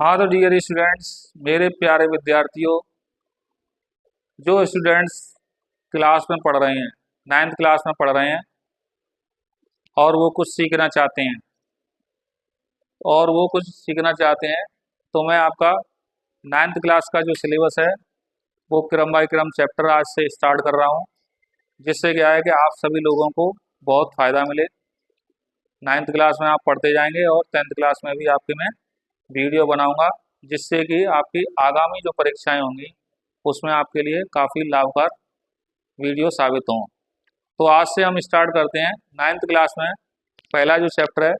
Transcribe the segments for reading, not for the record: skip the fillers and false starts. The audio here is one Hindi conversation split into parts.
हाँ तो डियर स्टूडेंट्स, मेरे प्यारे विद्यार्थियों, जो स्टूडेंट्स क्लास में पढ़ रहे हैं, नाइन्थ क्लास में पढ़ रहे हैं और वो कुछ सीखना चाहते हैं तो मैं आपका नाइन्थ क्लास का जो सिलेबस है वो क्रम बाय क्रम चैप्टर आज से स्टार्ट कर रहा हूँ, जिससे क्या है कि आप सभी लोगों को बहुत फ़ायदा मिले। नाइन्थ क्लास में आप पढ़ते जाएंगे और टेंथ क्लास में भी आपके मैं वीडियो बनाऊंगा, जिससे कि आपकी आगामी जो परीक्षाएं होंगी उसमें आपके लिए काफ़ी लाभकारी वीडियो साबित हों। तो आज से हम स्टार्ट करते हैं। नाइन्थ क्लास में पहला जो चैप्टर है,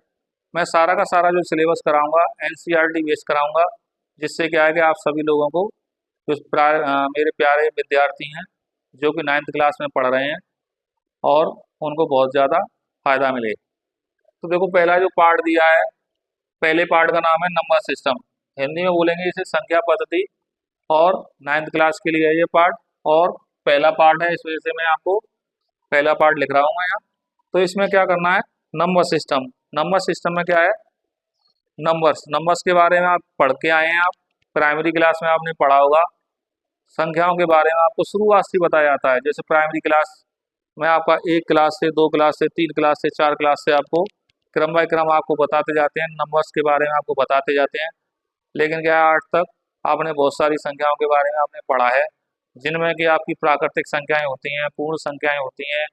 मैं सारा का सारा जो सिलेबस कराऊंगा एनसीईआरटी बेस कराऊंगा, जिससे क्या है कि आप सभी लोगों को जो मेरे प्यारे विद्यार्थी हैं जो कि नाइन्थ क्लास में पढ़ रहे हैं और उनको बहुत ज़्यादा फायदा मिले। तो देखो, पहला जो पार्ट दिया है, पहले पार्ट का नाम है नंबर सिस्टम। हिंदी में बोलेंगे इसे संख्या पद्धति, और नाइन्थ क्लास के लिए है ये पार्ट, और पहला पार्ट है, इस वजह से मैं आपको पहला पार्ट लिख रहा हूँ यहाँ। तो इसमें क्या करना है, नंबर सिस्टम। नंबर सिस्टम में क्या है, नंबर्स के बारे में आप पढ़ के आए हैं। आप प्राइमरी क्लास में आपने पढ़ा होगा, संख्याओं के बारे में आपको शुरुआत से बताया जाता है। जैसे प्राइमरी क्लास में आपका 1 क्लास से 2 क्लास से 3 क्लास से 4 क्लास से आपको क्रम बाय क्रम आपको बताते जाते हैं, नंबर्स के बारे में आपको बताते जाते हैं। लेकिन क्या है, आज तक आपने बहुत सारी संख्याओं के बारे में आपने पढ़ा है, जिनमें कि आपकी प्राकृतिक संख्याएं होती हैं, पूर्ण संख्याएं होती हैं,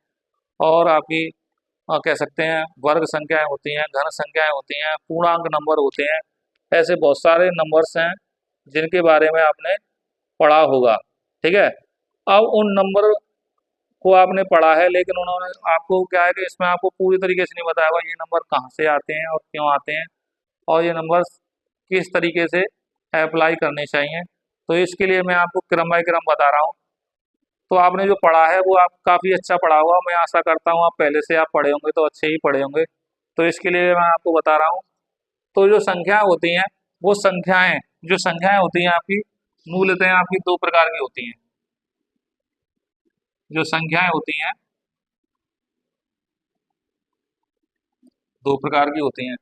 और आपकी कह सकते हैं वर्ग संख्याएं होती हैं, घन संख्याएं होती हैं, पूर्णांक नंबर होते हैं। ऐसे बहुत सारे नंबर्स हैं जिनके बारे में आपने पढ़ा होगा। ठीक है, अब उन नंबर को आपने पढ़ा है, लेकिन उन्होंने आपको क्या है कि इसमें आपको पूरी तरीके से नहीं बताया हुआ ये नंबर कहाँ से आते हैं और क्यों आते हैं, और ये नंबर्स किस तरीके से अप्लाई करने चाहिए। तो इसके लिए मैं आपको क्रम बाय क्रम बता रहा हूँ। तो आपने जो पढ़ा है वो आप काफ़ी अच्छा पढ़ा होगा, मैं आशा करता हूँ। आप पहले से आप पढ़े होंगे तो अच्छे ही पढ़े होंगे। तो इसके लिए मैं आपको बता रहा हूँ। तो जो संख्याएं होती हैं, वो संख्याएं होती हैं आपकी, मूलतः आपकी दो प्रकार की होती हैं। जो संख्याएं होती हैं दो प्रकार की होती हैं।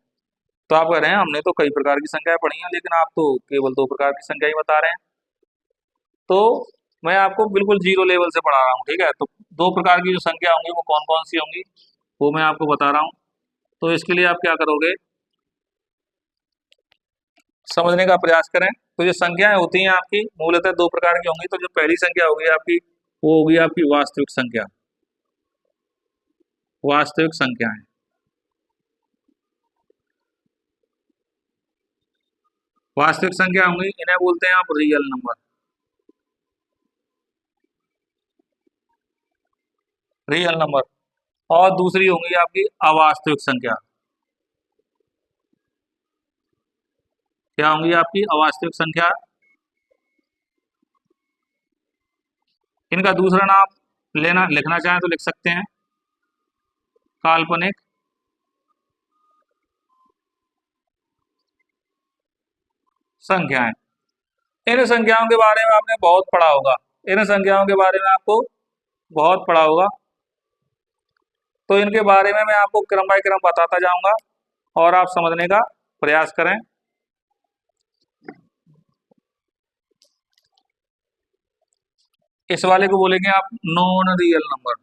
तो आप कह रहे हैं हमने तो कई प्रकार की संख्याएं पढ़ी हैं, लेकिन आप तो केवल दो प्रकार की संख्या ही बता रहे हैं। तो मैं आपको बिल्कुल जीरो लेवल से पढ़ा रहा हूँ। ठीक है, तो दो प्रकार की जो संख्या होंगी वो कौन कौन सी होंगी वो मैं आपको बता रहा हूँ। तो इसके लिए आप क्या करोगे, समझने का प्रयास करें। तो जो संख्याएं होती हैं आपकी मूलतः दो प्रकार की होंगी। तो जो पहली संख्या होगी आपकी, वो होगी आपकी वास्तविक संख्या। वास्तविक संख्याएं, वास्तविक संख्या होंगी, इन्हें बोलते हैं आप रियल नंबर। Real number. और दूसरी होंगी आपकी अवास्तविक संख्या। क्या होंगी आपकी अवास्तविक संख्या। इनका दूसरा नाम लेना लिखना चाहें तो लिख सकते हैं, काल्पनिक संख्याएं। इन संख्याओं के बारे में आपने बहुत पढ़ा होगा, इन संख्याओं के बारे में आपको बहुत पढ़ा होगा। तो इनके बारे में मैं आपको क्रम बाय क्रम बताता जाऊंगा और आप समझने का प्रयास करें। इस वाले को बोलेंगे आप नॉन रियल नंबर।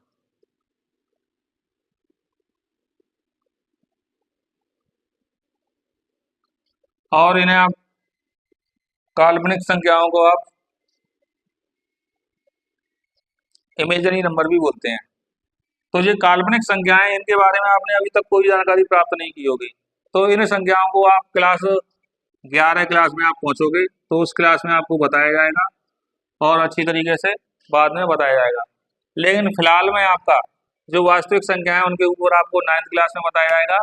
और इन्हें आप काल्पनिक संख्याओं को आप इमेजरी नंबर भी बोलते हैं। तो ये काल्पनिक संख्याएं, इनके बारे में आपने अभी तक कोई जानकारी प्राप्त नहीं की होगी। तो इन संख्याओं को आप क्लास 11 क्लास में आप पहुंचोगे तो उस क्लास में आपको बताया जाएगा और अच्छी तरीके से बाद में बताया जाएगा। लेकिन फिलहाल में आपका जो वास्तविक संख्या है उनके ऊपर आपको 9th क्लास में बताया जाएगा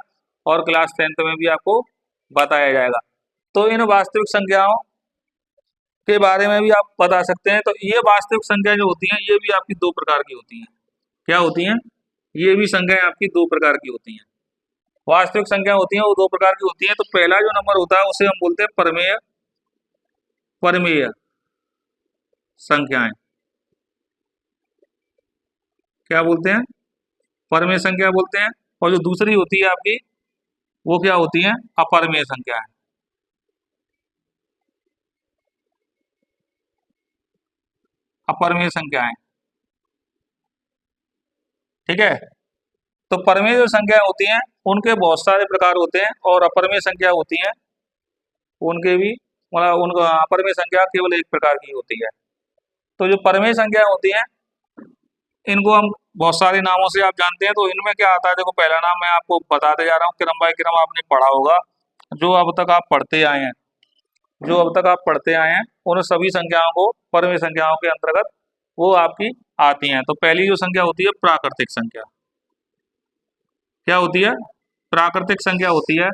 और क्लास 10th में भी आपको बताया जाएगा। तो इन वास्तविक संख्याओं के बारे में भी आप बता सकते हैं। तो ये वास्तविक संख्या जो होती हैं ये भी आपकी दो प्रकार की होती हैं। क्या होती हैं, ये भी संख्याएं आपकी दो प्रकार की होती हैं। वास्तविक संख्या होती हैं वो दो प्रकार की होती हैं। तो पहला जो नंबर होता है उसे हम बोलते हैं परमेय परमेय संख्याएं। क्या बोलते हैं, परमेय संख्या बोलते हैं। और जो दूसरी होती है आपकी, वो क्या होती है, अपरमेय संख्याएं। अपरिमेय संख्याएं। ठीक है, तो परिमेय जो संख्याएं होती हैं उनके बहुत सारे प्रकार होते हैं, और अपरिमेय संख्या होती हैं उनके भी, मतलब उनका अपरिमेय संख्या केवल एक प्रकार की होती है। तो जो परिमेय संख्याएं होती हैं इनको हम बहुत सारे नामों से आप जानते हैं। तो इनमें क्या आता है, देखो पहला नाम मैं आपको बताते जा रहा हूँ, क्रम बाय क्रम आपने पढ़ा होगा, जो अब तक आप पढ़ते आए हैं, जो अब तक आप पढ़ते आए हैं उन सभी संख्याओं को परिमेय संख्याओं के अंतर्गत वो आपकी आती हैं। तो पहली जो संख्या होती है प्राकृतिक संख्या। क्या होती है? प्राकृतिक संख्या होती है,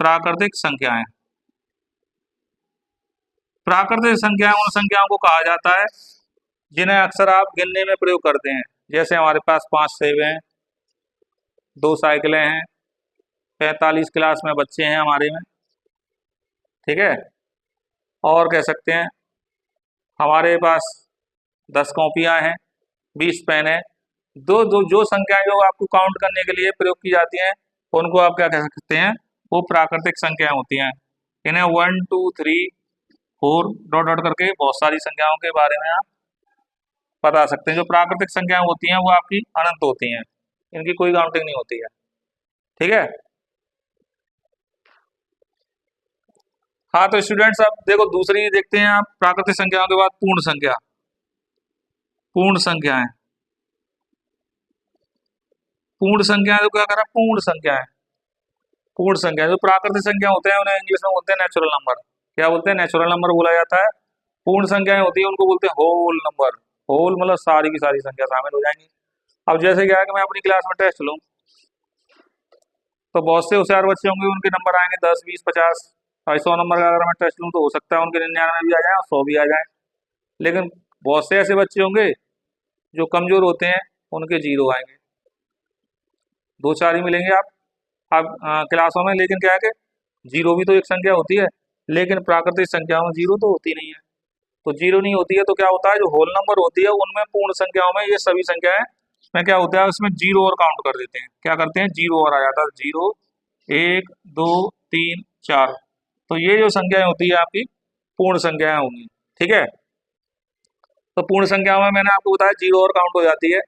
प्राकृतिक संख्याएं। प्राकृतिक संख्याएं उन संख्याओं को कहा जाता है जिन्हें अक्सर आप गिनने में प्रयोग करते हैं। जैसे हमारे पास 5 सेब हैं, 2 साइकिलें हैं, 45 क्लास में बच्चे हैं हमारे में। ठीक है, और कह सकते हैं हमारे पास 10 कॉपियां हैं, 20 पेन है। दो दो जो संख्याएं जो आपको काउंट करने के लिए प्रयोग की जाती हैं उनको आप क्या कह सकते हैं, वो प्राकृतिक संख्याएं होती हैं। इन्हें 1 2 3 4 डॉट डॉट करके बहुत सारी संख्याओं के बारे में आप बता सकते हैं। जो प्राकृतिक संख्याएं होती हैं वो आपकी अनंत होती हैं, इनकी कोई काउंटिंग नहीं होती है। ठीक है, हाँ तो स्टूडेंट्स अब देखो दूसरी देखते हैं आप, प्राकृतिक संख्याओं के बाद पूर्ण संख्या। पूर्ण संख्याएं, पूर्ण संख्या जो क्या करा, पूर्ण संख्याएं। पूर्ण संख्या जो प्राकृतिक संख्या होते हैं उन्हें इंग्लिश में बोलते हैं नेचुरल नंबर। क्या बोलते हैं? नेचुरल नंबर बोला जाता है। पूर्ण संख्याएं होती है उनको बोलते हैं होल नंबर। होल मतलब सारी की सारी संख्या शामिल हो जाएंगी। अब जैसे क्या है कि मैं अपनी क्लास में टेस्ट लूँ तो बहुत से होशियार बच्चे होंगे, उनके नंबर आएंगे 10 20 50 और 100 नंबर का अगर मैं टेस्ट लूँ तो हो सकता है उनके 99 भी आ जाए और 100 भी आ जाए। लेकिन बहुत से ऐसे बच्चे होंगे जो कमजोर होते हैं, उनके 0 आएंगे, 2 4 ही मिलेंगे आप क्लासों में। लेकिन क्या है कि 0 भी तो एक संख्या होती है, लेकिन प्राकृतिक संख्याओं में 0 तो होती नहीं है। तो 0 नहीं होती है तो क्या होता है, जो होल नंबर होती है उनमें पूर्ण संख्याओं में ये सभी संख्याएं में क्या होता है, उसमें 0 और काउंट कर देते हैं। क्या करते हैं? 0 और आ जाता है, 0 1 2 3 4। तो ये जो संख्याएं होती है आपकी पूर्ण संख्याएं होंगी। ठीक है, तो पूर्ण संख्याओं में मैंने आपको बताया 0 और काउंट हो जाती है।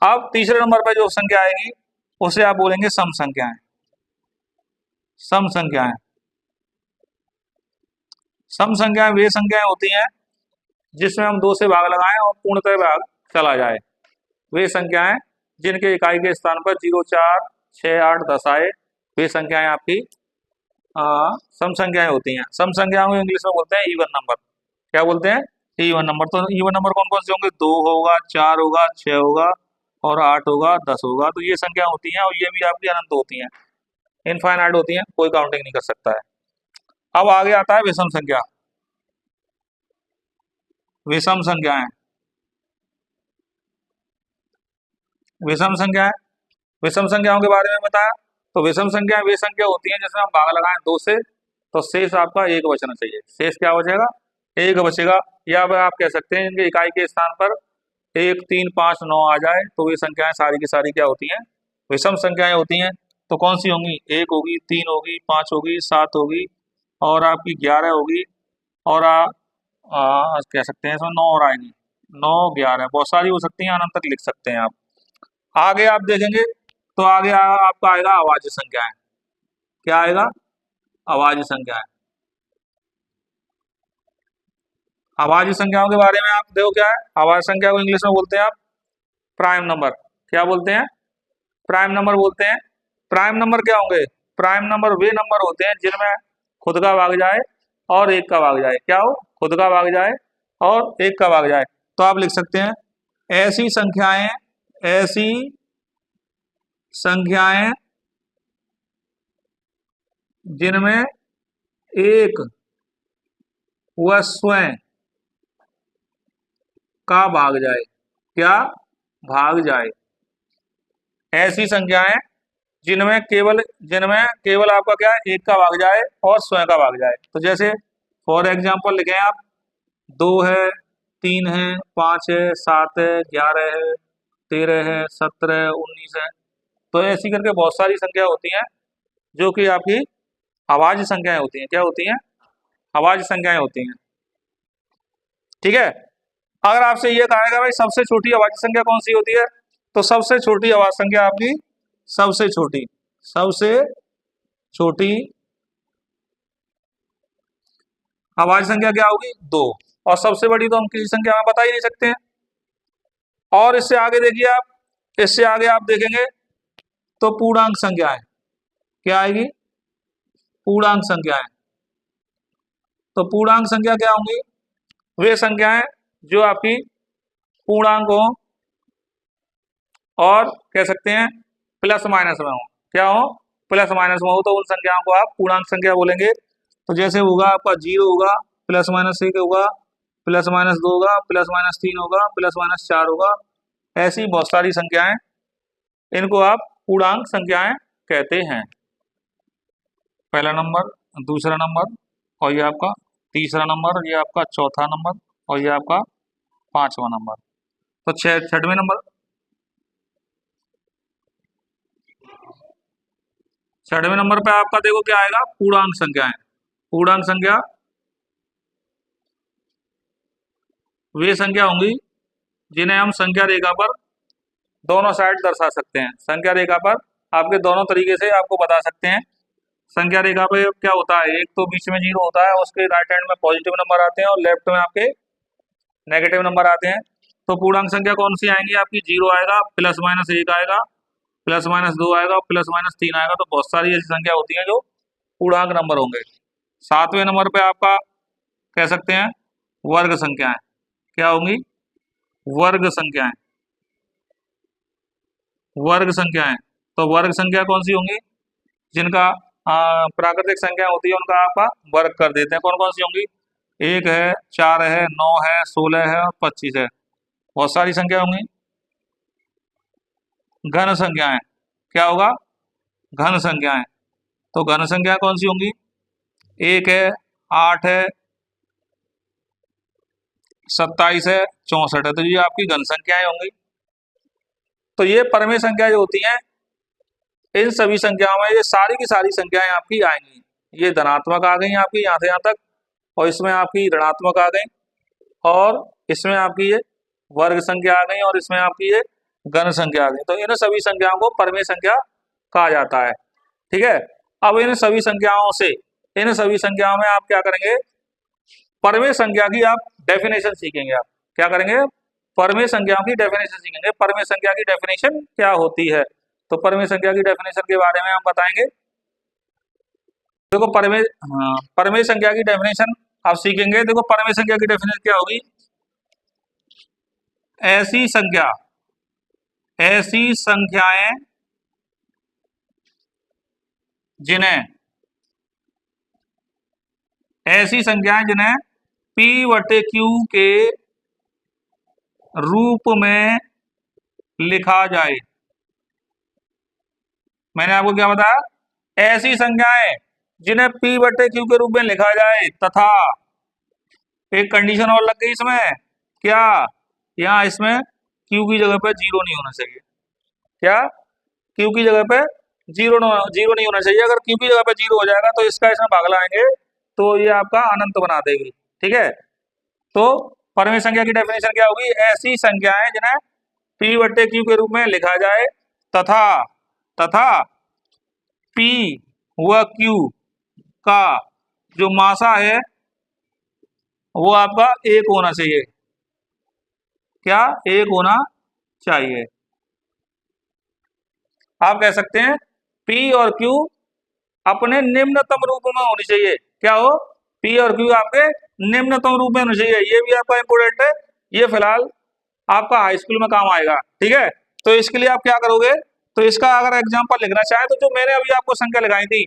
अब तीसरे नंबर पर जो संख्या आएगी उसे आप बोलेंगे सम संख्याएं। सम संख्याएं, सम संख्याएं वे संख्याएं होती हैं जिसमें हम 2 से भाग लगाएं और पूर्णतः भाग चला जाए। वे संख्याएं जिनके इकाई के स्थान पर 0 4 6 8 10 आए, वे संख्याएं आपकी सम संख्याएं होती हैं। सम संख्याओं को इंग्लिश में बोलते हैं इवन नंबर। क्या बोलते हैं? Even number. तो इवन नंबर कौन कौन से होंगे? 2 होगा, 4 होगा, 6 होगा और 8 होगा, 10 होगा। तो ये संख्या होती हैं और ये भी आपकी अनंत होती हैं, इनफाइनाइट होती हैं, कोई काउंटिंग नहीं कर सकता है। अब आगे आता है विषम संख्या। विषम संख्याएं, विषम संख्याएं, विषम संख्याओं के बारे में बताया। तो विषम संख्याएं वे संख्या होती हैं जिसमें हम भाग लगाएं 2 से, तो शेष आपका 1 बचना चाहिए। शेष क्या बचेगा? 1 बचेगा। या फिर आप कह सकते हैं इनके इकाई के स्थान पर 1 3 5 9 आ जाए तो ये संख्याएं सारी की सारी क्या होती हैं? विषम संख्याएं होती हैं। तो कौन सी होंगी? 1 होगी, 3 होगी, 5 होगी, 7 होगी और आपकी 11 होगी और कह सकते हैं इसमें 9 और आएंगी, 9 11 बहुत सारी हो सकती हैं, अनंत तक लिख सकते हैं आप। आगे आप देखेंगे तो आगे आपका आएगा अभाज्य संख्याएं। क्या आएगा? अभाज्य संख्याएं। अभाज्य संख्याओं के बारे में आप देखो क्या है, अभाज्य संख्या को इंग्लिश में बोलते हैं आप प्राइम नंबर। क्या बोलते हैं? प्राइम नंबर बोलते हैं। प्राइम नंबर क्या होंगे? प्राइम नंबर वे नंबर होते हैं जिनमें खुद का भाग जाए और 1 का भाग जाए। क्या हो? खुद का भाग जाए और 1 का भाग जाए। तो आप लिख सकते हैं ऐसी संख्याएं, ऐसी संख्याएं जिनमें 1 व स्वयं का भाग जाए। क्या? भाग जाए। ऐसी संख्याएं जिनमें केवल आपका क्या है, 1 का भाग जाए और स्वयं का भाग जाए। तो जैसे फॉर एग्जांपल लिखें आप, 2 है, 3 है, 5 है, 7 है, 11 है, 13 है, 17 है, 19 है। तो ऐसी करके बहुत सारी संख्या होती हैं जो कि आपकी अभाज्य संख्याएं होती हैं। क्या होती हैं? अभाज्य संख्याएं होती हैं। ठीक है। अगर आपसे ये कहेगा भाई सबसे छोटी अभाज्य संख्या कौन सी होती है, तो सबसे छोटी अभाज्य संख्या आपकी सबसे छोटी अभाज्य संख्या क्या होगी, 2। और सबसे बड़ी तो हम किसी संख्या में बता ही नहीं सकते हैं। और इससे आगे देखिए आप, इससे आगे आप देखेंगे तो पूर्णांक संख्याएं क्या आएगी, पूर्णांक संख्याएं। तो पूर्णांक संख्या क्या होंगी, वे संख्याएं जो आपकी पूर्णांक हो और कह सकते हैं प्लस माइनस में हो। क्या हो, प्लस माइनस में हो, तो उन संख्याओं को आप पूर्णांक संख्या बोलेंगे। तो जैसे होगा आपका 0 होगा, प्लस माइनस 1 होगा, प्लस माइनस 2 होगा, प्लस माइनस 3 होगा, प्लस माइनस 4 होगा। ऐसी बहुत सारी संख्याएं, इनको आप पूर्णांक संख्याएं कहते हैं। पहला नंबर, दूसरा नंबर, और ये आपका तीसरा नंबर, ये आपका चौथा नंबर, और ये आपका पांचवा नंबर। तो छठवें नंबर, छठवें नंबर पे आपका देखो क्या आएगा, पूर्णांक संख्याएं। पूर्णांक संख्या वे संख्या होंगी जिन्हें हम संख्या रेखा पर दोनों साइड दर्शा सकते हैं। संख्या रेखा पर आपके दोनों तरीके से आपको बता सकते हैं। संख्या रेखा पे क्या होता है, एक तो बीच में 0 होता है, उसके राइट हैंड में पॉजिटिव नंबर आते हैं और लेफ्ट में आपके नेगेटिव नंबर आते हैं। तो पूर्णांक संख्या कौन सी आएंगी आपकी, 0 आएगा, प्लस माइनस 1 आएगा, प्लस माइनस 2 आएगा, प्लस माइनस 3 आएगा। तो बहुत सारी ऐसी संख्या होती है जो पूर्णांक नंबर होंगे। सातवें नंबर पे आपका कह सकते हैं वर्ग संख्याएं। क्या होंगी, वर्ग संख्याएं। वर्ग संख्याएं, तो वर्ग संख्या कौन सी होंगी, जिनका प्राकृतिक संख्या होती है उनका आपका वर्ग कर देते हैं। कौन कौन सी होंगी, 1 है, 4 है, 9 है, 16 है और 25 है। बहुत सारी संख्या होंगी। घन संख्याएं, क्या होगा, घन संख्याएं। तो घन संख्या कौन सी होंगी, 1 है, 8 है, 27 है, 64 है। तो ये आपकी घन संख्याएं होंगी। तो ये परमेय संख्या जो होती हैं, इन सभी संख्याओं में ये सारी की सारी संख्याएं आपकी आएंगी। ये धनात्मक आ गई आपकी यहाँ से यहाँ तक, और इसमें आपकी ऋणात्मक आ गई, और इसमें आपकी ये वर्ग संख्या आ गई, और इसमें आपकी ये घन संख्या आ गई। तो इन सभी संख्याओं को परमेय संख्या कहा जाता है। ठीक है। अब इन सभी संख्याओं से, इन सभी संख्याओं में आप क्या करेंगे, परमेय संख्या की आप डेफिनेशन सीखेंगे। आप क्या करेंगे, परमेय संख्याओं की डेफिनेशन सीखेंगे। परमेय संख्या की डेफिनेशन क्या होती है, तो परमेय संख्या की डेफिनेशन के बारे में हम बताएंगे। देखो परमेय संख्या की डेफिनेशन आप सीखेंगे। देखो परमेय संख्या की डेफिनेशन क्या होगी, ऐसी संख्या, ऐसी संख्याएं जिन्हें, ऐसी संख्याएं जिन्हें P/Q के रूप में लिखा जाए। मैंने आपको क्या बताया, ऐसी संख्याएं जिन्हें P/Q के रूप में लिखा जाए, तथा एक कंडीशन और लग गई इसमें, क्या, यहाँ इसमें Q की जगह पे 0 नहीं होना चाहिए। क्या, Q की जगह पे 0 नहीं होना चाहिए। अगर Q की जगह पे 0 हो जाएगा तो इसका इसमें भाग लाएंगे तो ये आपका अनंत बना देगी। ठीक है। तो परमेय संख्या की डेफिनेशन क्या होगी, ऐसी संख्याएं जिन्हें P/Q के रूप में लिखा जाए तथा तथा P व Q का जो मासा है वो आपका 1 होना चाहिए। क्या, 1 होना चाहिए। आप कह सकते हैं P और Q अपने निम्नतम रूप में होनी चाहिए। क्या हो, P और Q आपके निम्नतम रूप में होनी चाहिए। ये भी आपका इंपोर्टेंट है, ये फिलहाल आपका हाई स्कूल में काम आएगा। ठीक है। तो इसके लिए आप क्या करोगे, तो इसका अगर एग्जांपल लिखना चाहे तो जो मैंने अभी आपको संख्या लगाई थी,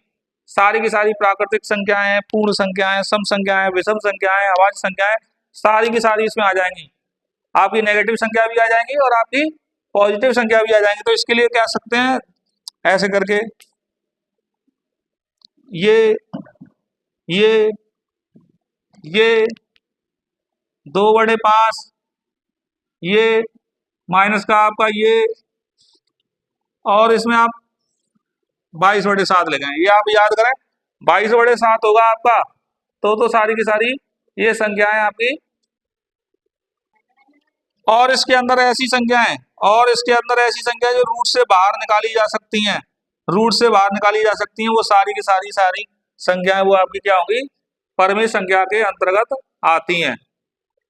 सारी की सारी प्राकृतिक संख्याएं, पूर्ण संख्याएं, सम संख्याएं, विषम संख्याएं, अभाज्य संख्याएं, सारी की सारी इसमें आ जाएंगी। आपकी नेगेटिव संख्या भी आ जाएंगी और आपकी पॉजिटिव संख्या भी आ जाएंगी। तो इसके लिए क्या सकते हैं, ऐसे करके ये 2/5, ये माइनस का आपका ये, और इसमें आप 22/7 लगाएं। ये आप याद करें, 22/7 होगा आपका। तो सारी की सारी ये संख्याएं आपकी और इसके अंदर ऐसी संख्याएं और इसके अंदर ऐसी संख्याएं जो रूट से बाहर निकाली जा सकती हैं, रूट से बाहर निकाली जा सकती हैं, वो सारी की सारी संख्याएं वो आपकी क्या होंगी, परमेय संख्या के अंतर्गत आती हैं।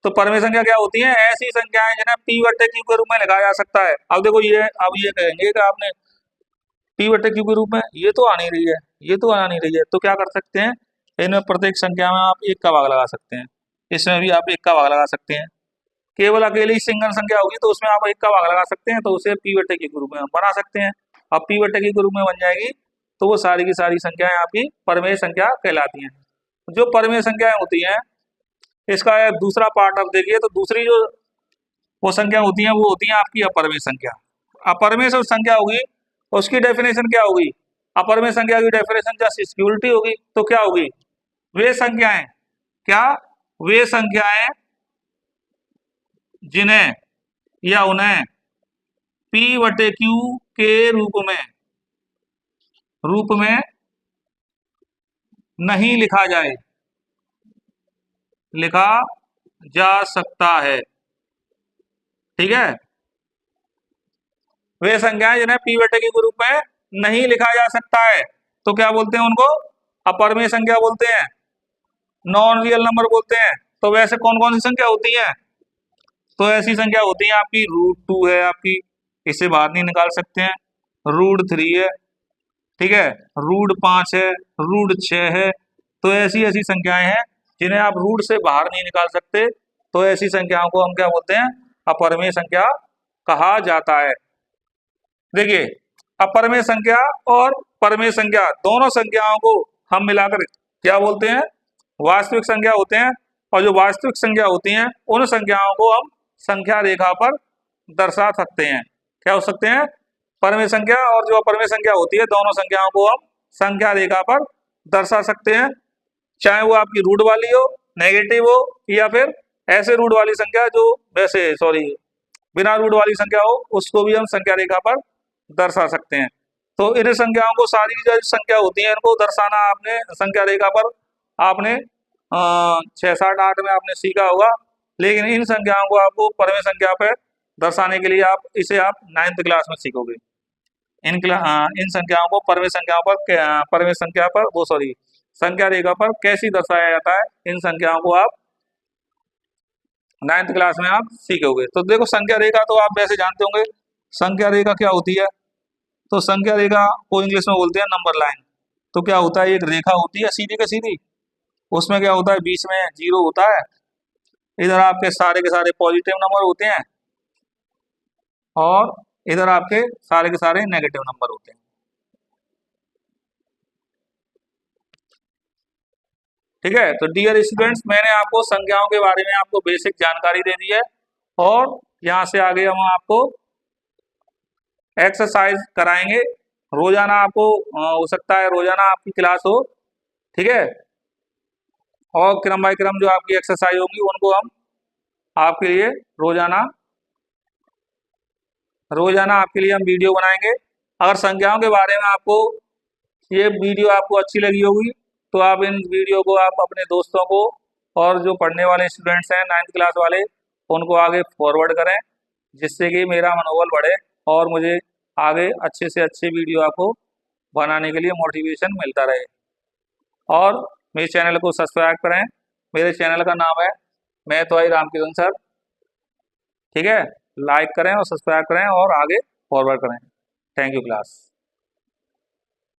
तो परमेय संख्या क्या होती है, ऐसी संख्याएं जिन्हें पी बटे क्यू के रूप में लिखा जा सकता है। अब देखो ये, अब ये कहेंगे कि आपने पी बटे क्यू के रूप में, ये तो आ नहीं रही है, ये तो आ नहीं रही है, तो क्या कर सकते हैं, इनमें प्रत्येक संख्या में आप एक का भाग लगा सकते हैं, इसमें भी आप एक का भाग लगा सकते हैं। केवल अकेली सिंगल संख्या होगी तो उसमें आप एक का भाग लगा सकते हैं, तो उसे पी बटे क्यू के रूप में हम बना सकते हैं। अब पी बटे क्यू के रूप में बन जाएगी तो वो सारी की सारी संख्याएं आपकी परमेय संख्या कहलाती हैं। जो परमेय संख्याएं होती हैं, इसका दूसरा पार्ट अब देखिए, तो दूसरी जो वो संख्या होती हैं वो होती हैं आपकी अपरमेय संख्या। अपरमेय जो संख्या होगी उसकी डेफिनेशन क्या होगी, अपरमेय संख्या की डेफिनेशन जस्ट सिक्योरिटी होगी। तो क्या होगी, वे संख्याएं, क्या, वे संख्याएं जिन्हें या उन्हें पी बटे क्यू के रूप में नहीं लिखा जा सकता है। ठीक है, वे संख्याएं जिन्हें पी बटे क्यू के रूप में नहीं लिखा जा सकता है, तो क्या बोलते हैं उनको, अपरमेय संख्या बोलते हैं, नॉन रियल नंबर बोलते हैं। तो वैसे कौन कौन सी संख्या होती है, तो ऐसी संख्या होती है आपकी √2 है आपकी, इसे बाहर नहीं निकाल सकते हैं, √3 है, ठीक है, √5 है, √6 है। तो ऐसी ऐसी संख्याएं हैं जिन्हें आप रूट से बाहर नहीं निकाल सकते, तो ऐसी संख्याओं को हम क्या बोलते हैं, अपरमेय संख्या कहा जाता है। देखिए, अपरमेय संख्या और परमेय संख्या दोनों संख्याओं को हम मिलाकर क्या बोलते हैं, वास्तविक संख्या होते हैं। और जो वास्तविक संख्या होती हैं उन संख्याओं को हम संख्या रेखा पर दर्शा सकते हैं। क्या हो सकते हैं, परमेय संख्या और जो अपरमेय संख्या होती है दोनों संख्याओं को हम संख्या रेखा पर दर्शा सकते हैं, चाहे वो आपकी रूट वाली हो, नेगेटिव हो, या फिर ऐसे रूट वाली संख्या जो वैसे बिना रूट वाली संख्या हो, उसको भी हम संख्या रेखा पर दर्शा सकते हैं। तो इन संख्याओं को, सारी जो संख्या होती है इनको दर्शाना आपने संख्या रेखा पर आपने 6, 7, 8 में आपने सीखा होगा, लेकिन इन संख्याओं को आपको परमेय संख्या पर दर्शाने के लिए आप 9th क्लास में सीखोगे। इन संख्याओं को परमेय संख्याओं पर, परमेय संख्या पर वो संख्या रेखा पर कैसी दर्शाया जाता है, इन संख्याओं को आप 9th क्लास में आप सीखोगे। तो देखो, संख्या रेखा तो आप वैसे जानते होंगे, संख्या रेखा क्या होती है, तो संख्या रेखा को इंग्लिश में बोलते हैं नंबर लाइन। तो क्या होता है, एक रेखा होती है सीधी के सीधी, उसमें क्या होता है, बीच में 0 होता है, इधर आपके सारे के सारे पॉजिटिव नंबर होते हैं और इधर आपके सारे के सारे नेगेटिव नंबर होते हैं। ठीक है, तो डियर स्टूडेंट्स, मैंने आपको संख्याओं के बारे में आपको बेसिक जानकारी दे दी है, और यहाँ से आगे हम आपको एक्सरसाइज कराएंगे। रोजाना आपको हो सकता है रोजाना आपकी क्लास हो, ठीक है, और क्रम बाय क्रम जो आपकी एक्सरसाइज होगी उनको हम आपके लिए रोजाना आपके लिए हम वीडियो बनाएंगे। अगर संख्याओं के बारे में आपको ये वीडियो आपको अच्छी लगी होगी तो आप इन वीडियो को आप अपने दोस्तों को और जो पढ़ने वाले स्टूडेंट्स हैं 9th क्लास वाले, उनको आगे फॉरवर्ड करें, जिससे कि मेरा मनोबल बढ़े और मुझे आगे अच्छे से अच्छे वीडियो आपको बनाने के लिए मोटिवेशन मिलता रहे। और मेरे चैनल को सब्सक्राइब करें, मेरे चैनल का नाम है मैं तो आई रामकिशन सर। ठीक है, लाइक करें और सब्सक्राइब करें और आगे फॉरवर्ड करें। Thank you class.